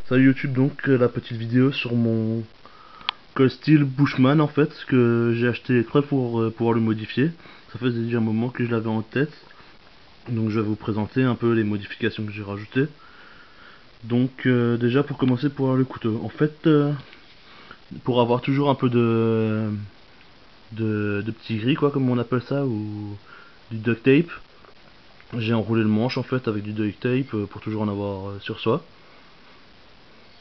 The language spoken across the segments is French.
Salut YouTube, donc la petite vidéo sur mon Cold Steel Bushman en fait, que j'ai acheté exprès pour pouvoir le modifier. Ça faisait déjà un moment que je l'avais en tête, donc je vais vous présenter un peu les modifications que j'ai rajoutées. Donc déjà pour commencer pour le couteau, en fait pour avoir toujours un peu de petits gris quoi, comme on appelle ça, ou du duct tape, j'ai enroulé le manche en fait avec du duct tape pour toujours en avoir sur soi.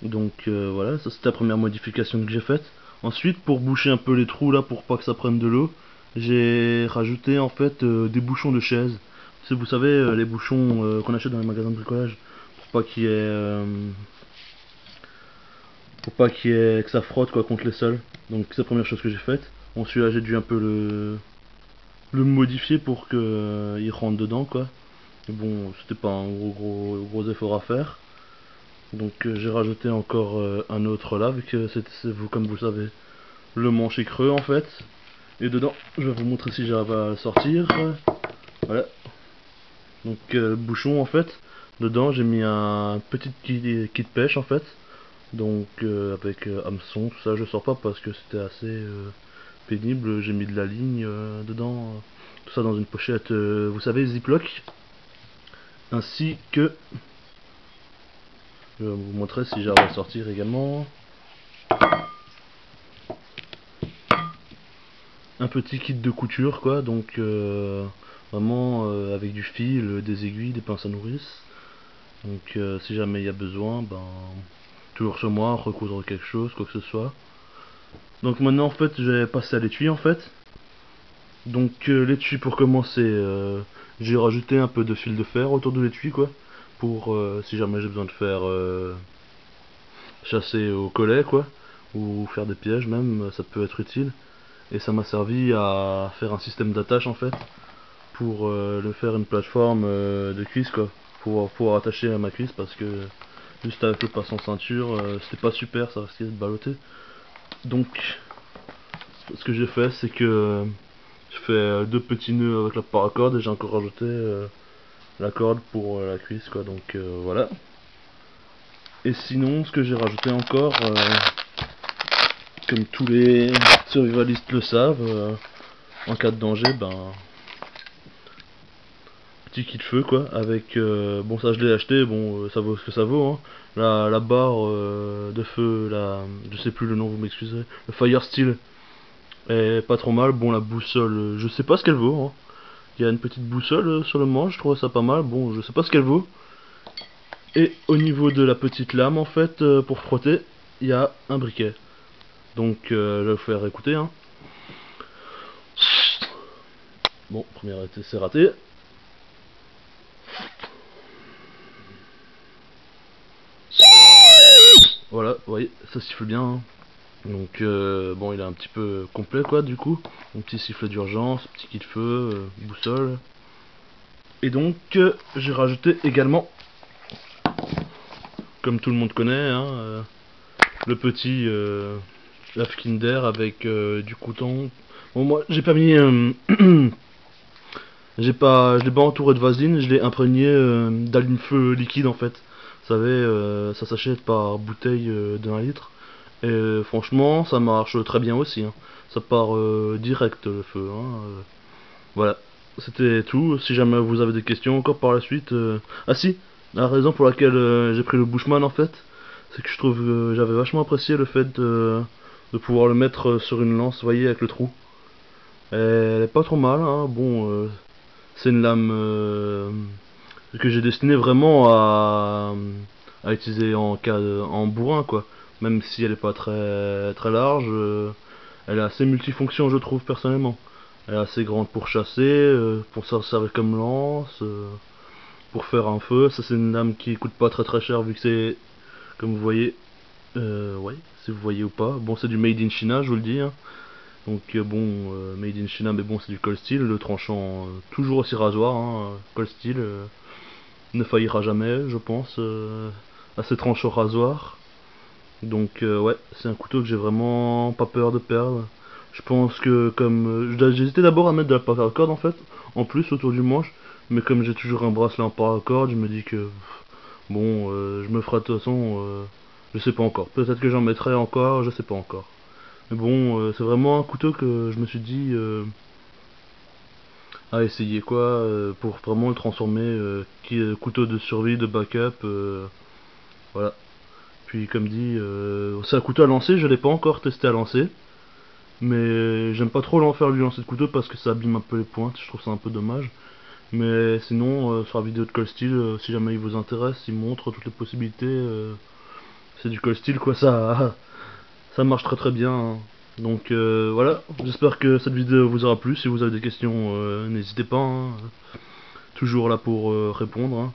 Donc voilà, ça c'était la première modification que j'ai faite. Ensuite, pour boucher un peu les trous là, pour pas que ça prenne de l'eau, j'ai rajouté en fait des bouchons de chaise. C'est, vous savez, les bouchons qu'on achète dans les magasins de bricolage, pour pas qu'il y ait, que ça frotte quoi contre les sols. Donc c'est la première chose que j'ai faite. Ensuite là, j'ai dû un peu le modifier pour que il rentre dedans quoi. Et bon, c'était pas un gros effort à faire. Donc j'ai rajouté encore un autre là, vu que vous, comme vous le savez, le manche est creux en fait. Et dedans, je vais vous montrer si j'arrive à le sortir. Voilà. Donc le bouchon en fait, dedans j'ai mis un petit kit de pêche en fait. Donc avec hameçon, tout ça, je sors pas parce que c'était assez pénible. J'ai mis de la ligne dedans, tout ça dans une pochette, vous savez, Ziploc. Ainsi que, je vais vous montrer si j'arrive à le sortir également. Un petit kit de couture quoi, donc vraiment avec du fil, des aiguilles, des pinces à nourrice. Donc si jamais il y a besoin, ben toujours sur moi, recoudre quelque chose, quoi que ce soit. Donc maintenant en fait je vais passer à l'étui en fait. Donc l'étui, pour commencer, j'ai rajouté un peu de fil de fer autour de l'étui quoi, pour si jamais j'ai besoin de faire chasser au collet quoi, ou faire des pièges même, ça peut être utile. Et ça m'a servi à faire un système d'attache en fait, pour le faire une plateforme de cuisse quoi, pour pouvoir attacher à ma cuisse, parce que juste avec le passant ceinture c'était pas super, ça risquait de balloter. Donc ce que j'ai fait, c'est que je fais deux petits nœuds avec la paracorde, et j'ai encore rajouté la corde pour la cuisse quoi, donc voilà. Et sinon ce que j'ai rajouté encore, comme tous les survivalistes le savent, en cas de danger, ben petit kit feu quoi, avec bon, ça je l'ai acheté, bon ça vaut ce que ça vaut hein. La barre de feu, je sais plus le nom, vous m'excuserez, le Fire Steel est pas trop mal. Bon, la boussole, je sais pas ce qu'elle vaut hein. Il y a une petite boussole sur le manche, je trouve ça pas mal, bon je sais pas ce qu'elle vaut. Et au niveau de la petite lame en fait, pour frotter, il y a un briquet, donc je vais vous faire écouter hein. Bon, premier essai raté. Voilà, vous voyez, ça siffle bien hein. Donc bon, il est un petit peu complet quoi du coup. Un petit sifflet d'urgence, petit kit de feu, boussole. Et donc j'ai rajouté également, comme tout le monde connaît hein, le petit lave Kinder avec du coton. Bon, moi j'ai pas mis je l'ai pas entouré de vaseline, je l'ai imprégné d'allume feu liquide en fait. Vous savez, ça s'achète par bouteille d'1 litre. Et franchement, ça marche très bien aussi hein. Ça part direct le feu hein. Voilà, c'était tout. Si jamais vous avez des questions encore par la suite, ah si, la raison pour laquelle j'ai pris le Bushman en fait, c'est que je trouve que j'avais vachement apprécié le fait de pouvoir le mettre sur une lance, vous voyez, avec le trou. Elle est pas trop mal hein. Bon, c'est une lame que j'ai destinée vraiment à utiliser en bourrin quoi. Même si elle est pas très large, elle est assez multifonction je trouve personnellement. Elle est assez grande pour chasser, pour s'en servir comme lance, pour faire un feu. Ça c'est une lame qui coûte pas très cher, vu que c'est, comme vous voyez, ouais, si vous voyez ou pas. Bon, c'est du made in China, je vous le dis hein. Donc bon, made in China, mais bon, c'est du cold steel. Le tranchant toujours aussi rasoir hein. Cold steel ne faillira jamais je pense à ces tranchants rasoirs. Donc ouais, c'est un couteau que j'ai vraiment pas peur de perdre. Je pense que comme j'hésitais d'abord à mettre de la paracorde en fait, en plus autour du manche, mais comme j'ai toujours un bracelet en paracorde, je me dis que bon, je me ferai de toute façon Je sais pas encore. Peut-être que j'en mettrai encore, je sais pas encore. Mais bon, c'est vraiment un couteau que je me suis dit à essayer quoi, pour vraiment le transformer, couteau de survie, de backup, voilà. Puis comme dit, c'est un couteau à lancer, je l'ai pas encore testé à lancer. Mais j'aime pas trop faire du lancer de couteau parce que ça abîme un peu les pointes, je trouve ça un peu dommage. Mais sinon, sur la vidéo de Cold Steel, si jamais il vous intéresse, il montre toutes les possibilités. C'est du Cold Steel quoi, ça marche très très bien, hein. Donc voilà, j'espère que cette vidéo vous aura plu. Si vous avez des questions, n'hésitez pas, hein. Toujours là pour répondre, hein.